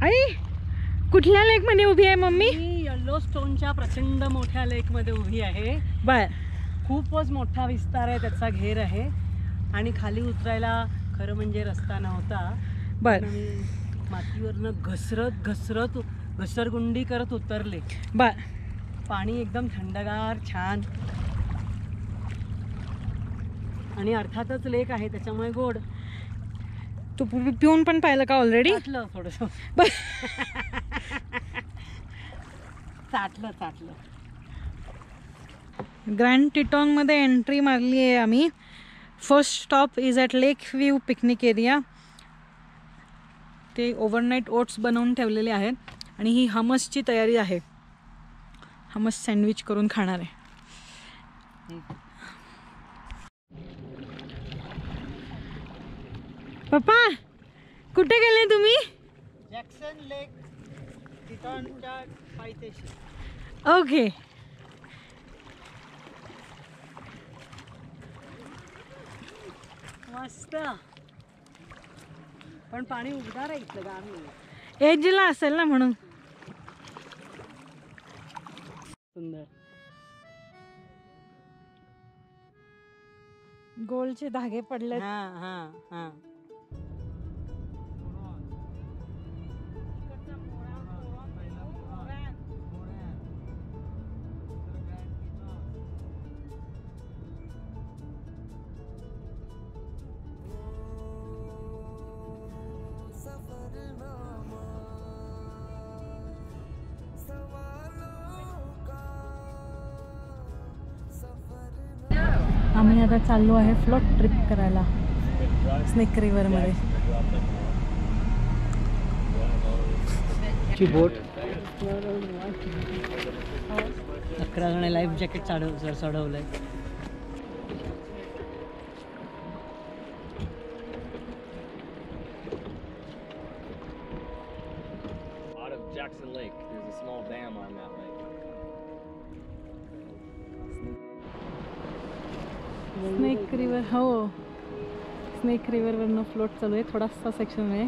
आई कुठल्या लेक मध्ये उभी आहे मम्मी? येलो स्टोनच्या प्रचंड मोठ्या लेक मध्ये उभी आहे. बर. खूपच मोठा विस्तार आहे, त्याचा घेर आहे आणि खाली उतरायला खरं म्हणजे रस्ता नव्हता. बर. मी मातीवरनं घसरत घसरगुंडी करत उतरले. बर. पाणी एकदम थंडगार छान आणि अर्थातच लेक आहे त्याच्यामुळे गोड. तू पिऊन पण पाहिलं का ऑलरेडी? चाटलं थोडंसं. चाटलं. ग्रँड टिटॉंग मध्ये एंट्री मारली आहे आम्ही. First stop is at lake view picnic area. ते ओव्हरनाईट ओट्स बनवून ठेवलेले आहेत आणि ही हमसची तयारी आहे. हमस सँडविच करून खाणार आहे. पप्पा कुठे गेले तुम्ही? जॅक्सन लेक टिटॉनच्या पायथ्याशी. ओके. मस्त पण पाणी उबदार आहे इथलं, गार नाही. एजला असेल ना म्हणून. सुंदर. गोलचे धागे पडले. हा आम्ही आता चाललो आहे फ्लोट ट्रिप करायला स्नेक रिव्हर मध्ये. बोट 11 जण लाईफ जॅकेट चढवलंय. Out of Jackson Lake, there's a small dam on that lake. Snake river. हो, स्नेक रिव्हर वरनं फ्लोट चालू आहे. थोडासा सेक्शन आहे.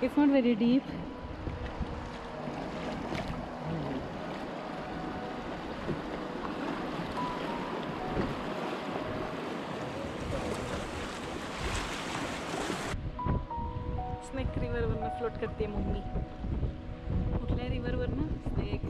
It's not very deep. Snake river वरनं फ्लोट करते मम्मी. कुठल्या रिव्हर वरनं? स्नेक.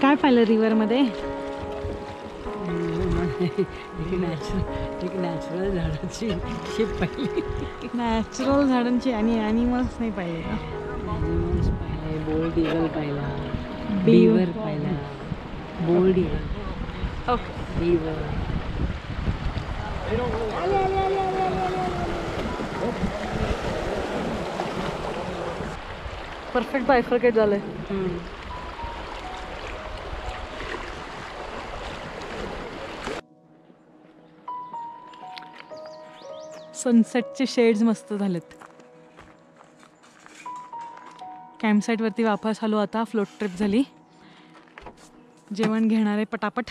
काय पाहिलं रिव्हर मध्ये? एक नॅचरल झाडाची शेप पाहिली. नॅचरल झाडांची आणि ॲनिमल्स नाही पाहिले का? ॲनिमल्स पाहिले. बोल्ड ईगल पाहिला, बीवर पाहिला. Bald eagle. Okay. Beaver. Perfect bifurcate झालंय. सनसेटचे शेड्स मस्त झालेत. कॅम्पसाईट वरती वापस आलो. आता फ्लोट ट्रिप झाली. जेवण घेणार आहे पटापट.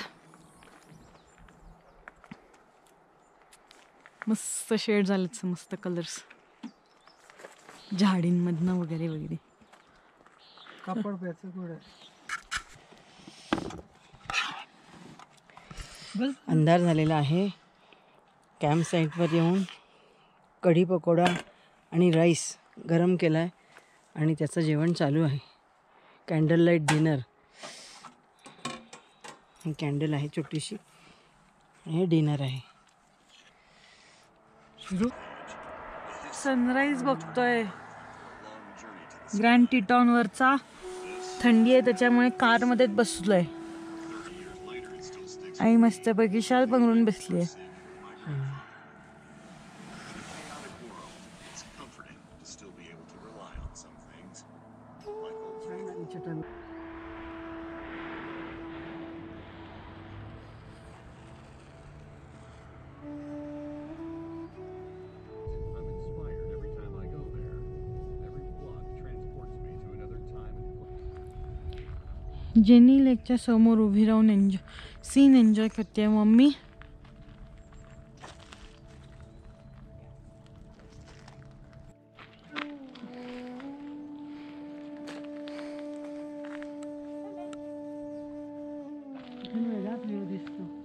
मस्त शेड झालेत, मस्त कलर्स झाडींमधनं वगैरे वगैरे. कापड प्यायचं थोडं. अंधार झालेला आहे. कॅम्प साईटवर येऊन कढी पकोडा आणि राईस गरम केला आहे आणि त्याचं जेवण चालू आहे. Candle light dinner. ही कॅन्डल आहे छोटीशी. हे डिनर आहे. सनराईज बघतोय. ग्रँड टिटॉनवरचा थंडी आहे त्याच्यामुळे कारमध्येच बसलोय आणि मस्तपैकी शाल पांघरून बसली आहे. जेनी लेकच्या समोर उभी राहून सीन एन्जॉय करते मम्मी.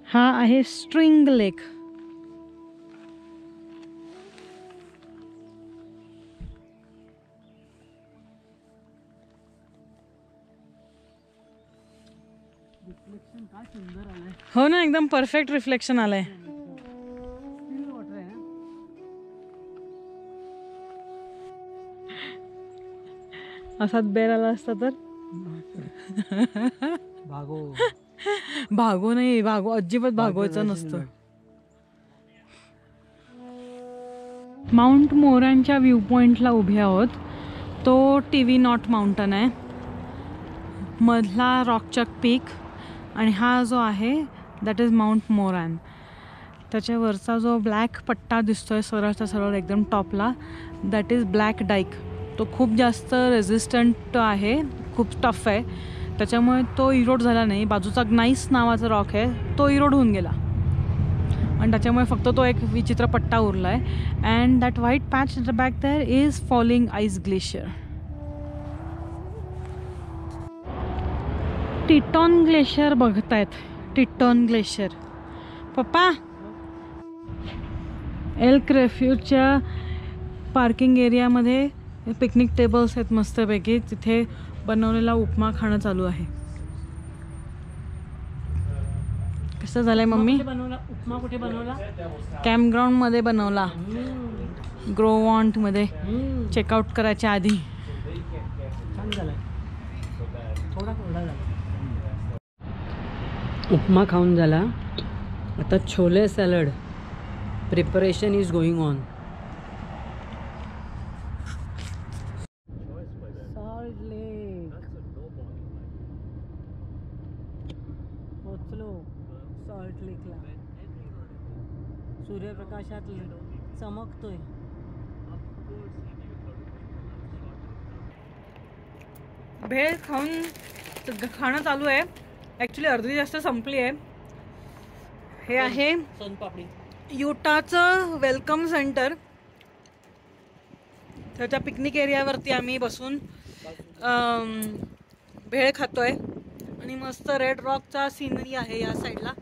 हा आहे स्ट्रिंग लेक. हो ना, एकदम परफेक्ट रिफ्लेक्शन आलंय. असाच बेर आला असता तर भागो नाही, अजिबात भागवायचं नसतं. माउंट मोरांच्या व्ह्यू पॉइंटला उभे आहोत. तो टीव्ही नॉट माउंटन आहे, मधला रॉकचक पीक, आणि हा जो आहे दॅट इज माउंट मोरान. त्याच्यावरचा जो ब्लॅक पट्टा दिसतोय सरळचा सरळ एकदम टॉपला, दॅट इज ब्लॅक डाईक. तो खूप जास्त रेझिस्टंट आहे, खूप टफ आहे, त्याच्यामुळे तो इरोड झाला नाही. बाजूचा ग्नाईस नावाचा रॉक आहे तो इरोड होऊन गेला आणि त्याच्यामुळे फक्त तो एक विचित्र पट्टा उरला आहे. And that white patch in the back there is falling ice glacier. Teton glacier बघतायत. Teton glacier. पप्पा, एल्क रेफ्यूजच्या पार्किंग एरियामध्ये पिकनिक टेबल्स आहेत मस्तपैकी, तिथे बनवलेला उपमा खाणं चालू आहे. कसं झालंय मम्मी? उपमा कुठे बनवला? कॅम्पग्राऊंड मध्ये बनवला, ग्रोवॉन्ट मध्ये, चेकआउट करायच्या आधी. छान झालाय, थोडा कोरडा झाला. उपमा खाऊन झाला. आता chole salad preparation is going on. Salt Lake पोचलो. सॉल्ट लेकला सूर्यप्रकाशात चमकतोय. भेळ खाऊन खाणं चालू आहे. ॲक्च्युली अर्धी जास्त संपली आहे. हे आहे सोनपापडी, युटाचं वेलकम सेंटर. त्याच्या पिकनिक एरियावरती आम्ही बसून भेळ खातोय आणि मस्त रेड रॉकचा सीनरी आहे या साईडला.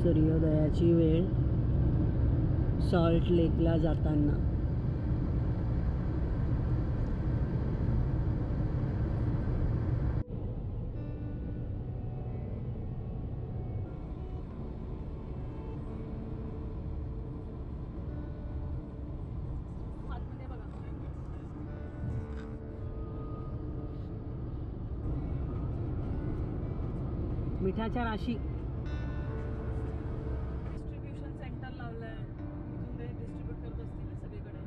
सूर्योदयाची वेळ सॉल्ट लेकला जाताना. मिठाच्या राशी. डिस्ट्रीब्युशन सेंटर लावलंय, ते डिस्ट्रीब्यूट करत असतील सगळीकडे.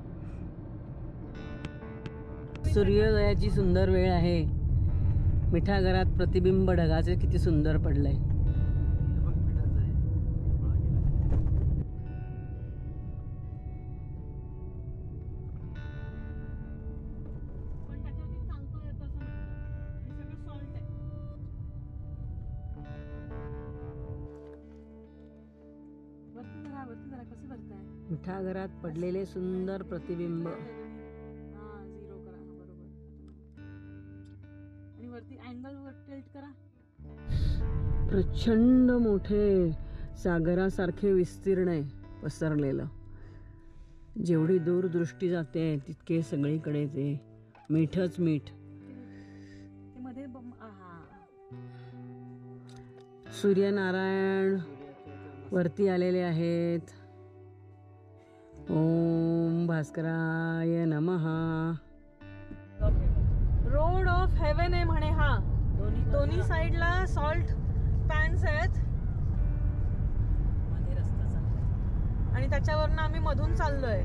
सूर्योदयाची सुंदर वेळ आहे. मिठागरात प्रतिबिंब ढगाचे किती सुंदर पडलंय. मिठागरात पडलेले सुंदर प्रतिबिंब. प्रचंड मोठे सागरासारखे विस्तीर्ण आहे पसरलेलं. जेवढी दूरदृष्टी जाते तितके सगळीकडे ते मीठच मीठ. सूर्यनारायण वरती आलेले आहेत. ओम भास्कराय नमः. रोड ऑफ हेवन आहे म्हणे हा. दोन्ही साइडला सॉल्ट पॅन्स आहेत मध्ये रस्ता चाललाय आणि त्याच्यावरनं आम्ही मधून चाललोय.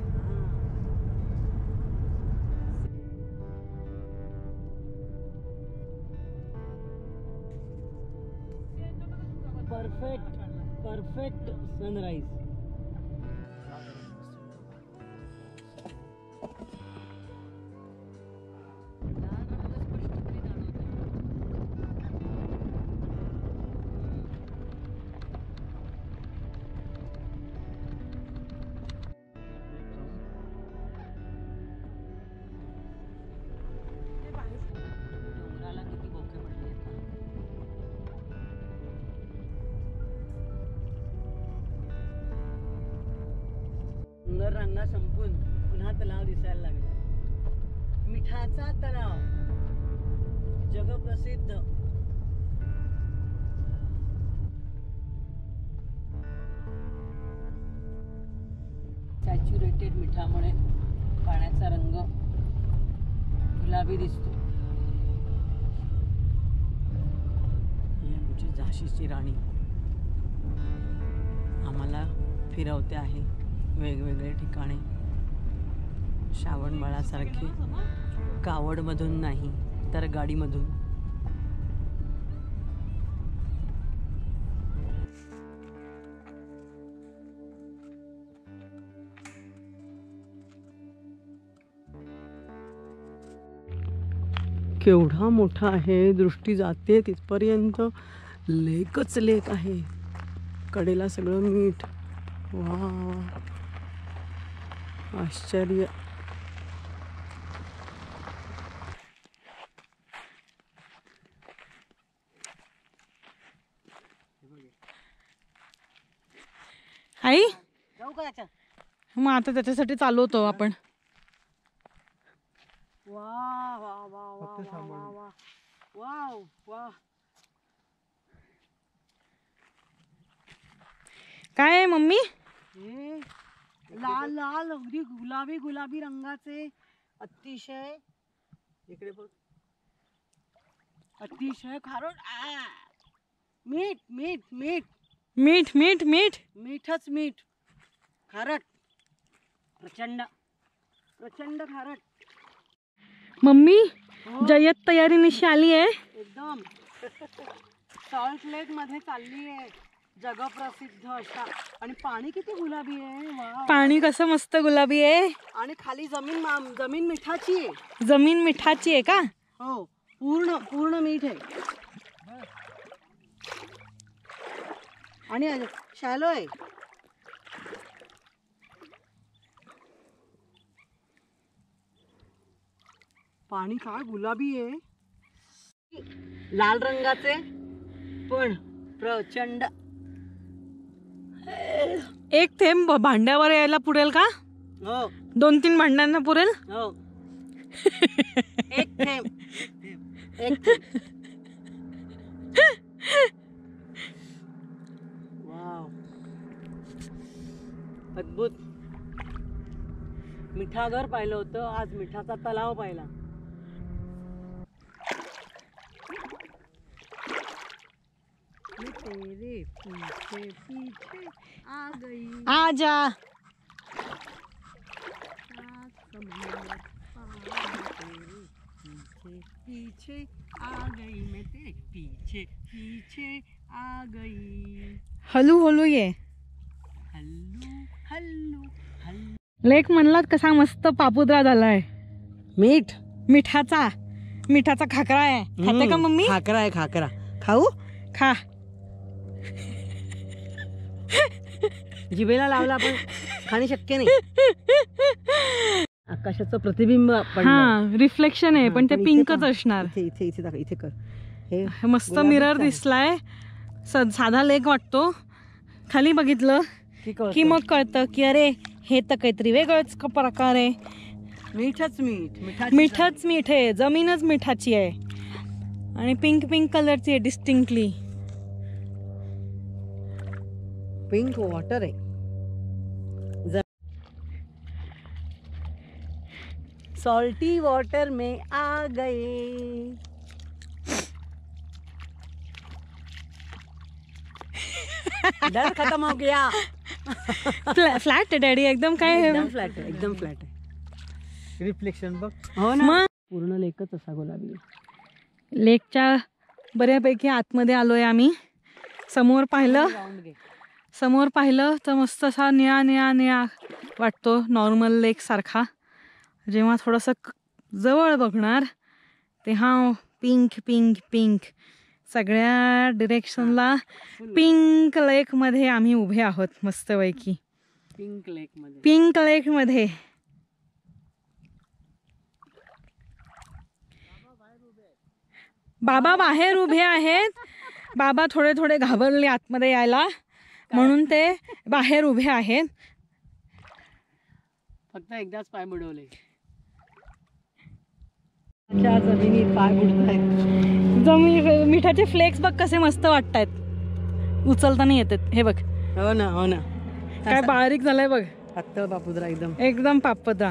Perfect sunrise. डोंगराला किती बोके पडले. सुंदर रांगा संपून पुन्हा तलाव दिसायला लागला. मिठाचा तलाव जगप्रसिद्ध. सॅच्युरेटेड मिठामुळे पाण्याचा रंग गुलाबी दिसतो. ही आमची झाशीची राणी आम्हाला फिरवते आहे वेगवेगळे ठिकाणे. श्रावणबाळासारखे कावडमधून नाही तर गाडीमधून. केवढा मोठा आहे, दृष्टी जाते तिथपर्यंत. लेकच लेक आहे, कडेला सगळं मीठ. वा, आश्चर्य. आई जाऊ का त्याच्या? मग आता त्याच्यासाठी चालू होतो आपण. वा वा वा वा वा वा वा वाव वा. काय आहे मम्मी? हे लाल लाल अगदी गुलाबी गुलाबी रंगाचे अतिशय, इकडे बघ, अतिशय खारट. मीठ मीठ मीठ मीठ मीठ मीठ मीठच मीठ. खारट, प्रचंड प्रचंड खारट. मम्मी हो. जय्यत तयारीनिशी आली आहे. एकदम सॉल्ट लेक मध्ये चालली आहे, जगप्रसिद्ध अशा. आणि पाणी किती गुलाबी आहे. वा. पाणी कसं मस्त गुलाबी आहे. आणि खाली जमीन मिठाची आहे. जमीन मिठाची आहे का? हो, पूर्ण पूर्ण मीठ आहे. आणि शॅलो आहे. पाणी काय गुलाबी आहे, लाल रंगाचे पण प्रचंड. एक थेंब भांड्यावर यायला पुरेल का? हो 2-3 भांड्यांना पुरेल. हो. एक थेंब एक थेंब. वाव, अद्भुत. मिठागर पाहिलं होतं, आज मिठाचा तलाव पाहिला. तेरे पीछे पीछे आ गई. आजा. पीछे पीछे आ गई, मैं तेरे पीछे पीछे आ गई. हलू हलू ये. हल्लू हल्लू हल्लू. लेक म्हणलात कसा मस्त पापुद्रा झालाय. मीठ मिठाचा खाकरा आहे. खाते का मम्मी? खाकरा आहे, खाकरा. खाऊ? खा. जिभेला लावला पण खाणे शक्य नाही. आकाशाचं प्रतिबिंब हा, रिफ्लेक्शन आहे पण ते पिंकच असणार. इथे इथे इथे दाखव, इथे कर. हे मस्त मिरर दिसलाय. साधा लेक वाटतो. खाली बघितलं की मग कळतं की अरे हे तर काहीतरी वेगळंच प्रकार आहे. मीठच मीठ. मिठच मीठ आहे, जमीनच मिठाची आहे. आणि पिंक पिंक कलरची आहे डिस्टिंक्टली. पिंक वॉटर आहे. सॉल्टी वाटर में आ गए. डर खत्म हो गया. फ्लॅट आहे डॅडी एकदम. काय एकदम फ्लॅट आहे, एकदम फ्लॅट आहे. रिफ्लेक्शन बघ. हो ना. मग पूर्ण लेकच असा गुलाबी. लेकच्या बऱ्यापैकी आतमध्ये आलोय आम्ही. समोर पाहिलं तर मस्त असा निळा निळा निळा वाटतो, नॉर्मल लेक सारखा. जेव्हा थोडंसं जवळ बघणार तेव्हा पिंक पिंक पिंक सगळ्या डिरेक्शनला पिंक लेकमध्ये आम्ही उभे आहोत मस्तपैकी. पिंक लेक मध्ये. पिंक लेकमध्ये. बाबा बाहेर उभे आहेत. बाबा थोडे थोडे घाबरले आतमध्ये यायला म्हणून ते बाहेर उभे आहेत. फक्त एकदाच पाय बुडवले. जमिनीत पाय बुडतायत. मिठाचे फ्लेक्स बघ कसे मस्त वाटतायत, उचलताना येतात. हे बघ. हो ना, हो ना. काय बारीक झालंय बघ. पातळ पापुद्रा एकदम. एकदम पापदा.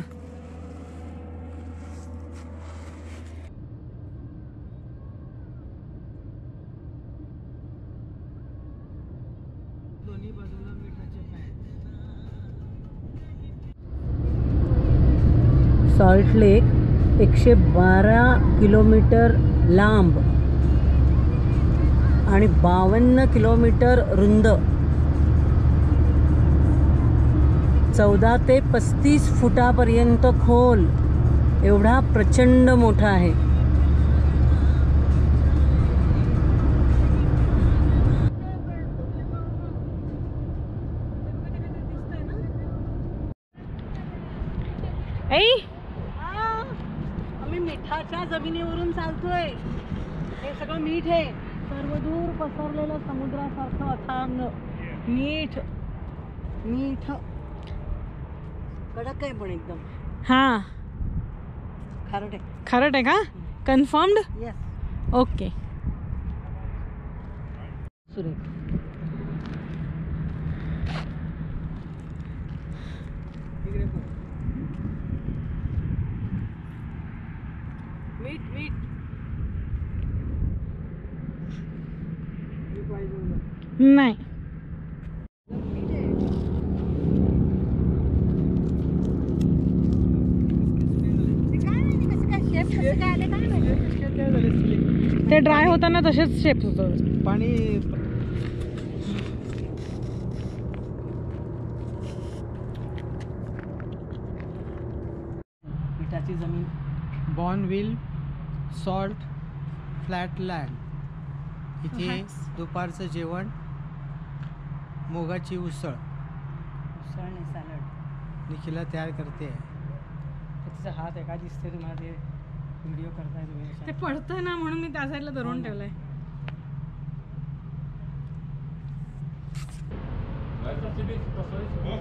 सॉल्ट लेक 112 किलोमीटर लांब आणि 52 किलोमीटर रुंद, 14 ते 35 फुटापर्यंत खोल, एवढा प्रचंड मोठा आहे. आम्ही मिठाच्या जमिनीवरून चालतोय. हे सगळं मीठ आहे, सर्वदूर पसरलेलं समुद्रासारखं अथांग मीठ. मीठ कडक आहे पण एकदम. हा खारट आहे. खारट आहे का? कन्फर्म्ड. येस. ओके. सुरेख. मीठ मीठ. नाही. ते ड्राय होताना तसेच शेप होतं पाणी. मिठाची जमीन. Bournville salt flat land. इथे दुपारचं जेवण मुगाची उसळ उसळ आणि सॅलड निखिला तयार करते. तिचा हात एका दिसते तुम्हाला. ते व्हिडिओ करताय तुम्ही. ते पडतंय ना म्हणून मी त्या साईडला धरून ठेवलंय.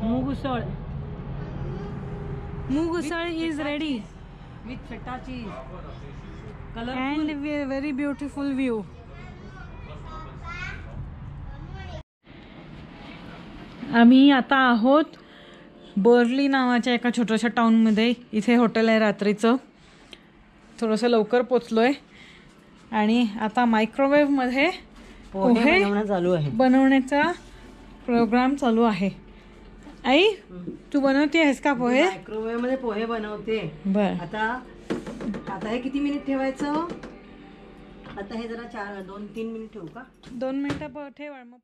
मूग उसळ. मूग उसळ is ready with feta cheese. And very beautiful view. आम्ही आता आहोत बोर्ली नावाच्या एका छोट्याशा टाऊनमध्ये. इथे हॉटेल आहे रात्रीचं. थोडंसं लवकर पोचलोय आणि आता मायक्रोवेव्हमध्ये पोहे चालू आहे. बनवण्याचा प्रोग्राम चालू आहे. आई तू बनवते आहेस का पोहे? मायक्रोवेव्ह मध्ये पोहे बनवते. बर. आता हे किती मिनिट ठेवायचं? आता हे जरा 2-3 मिनिट ठेवू का? 2 मिनिटं ठेव. मग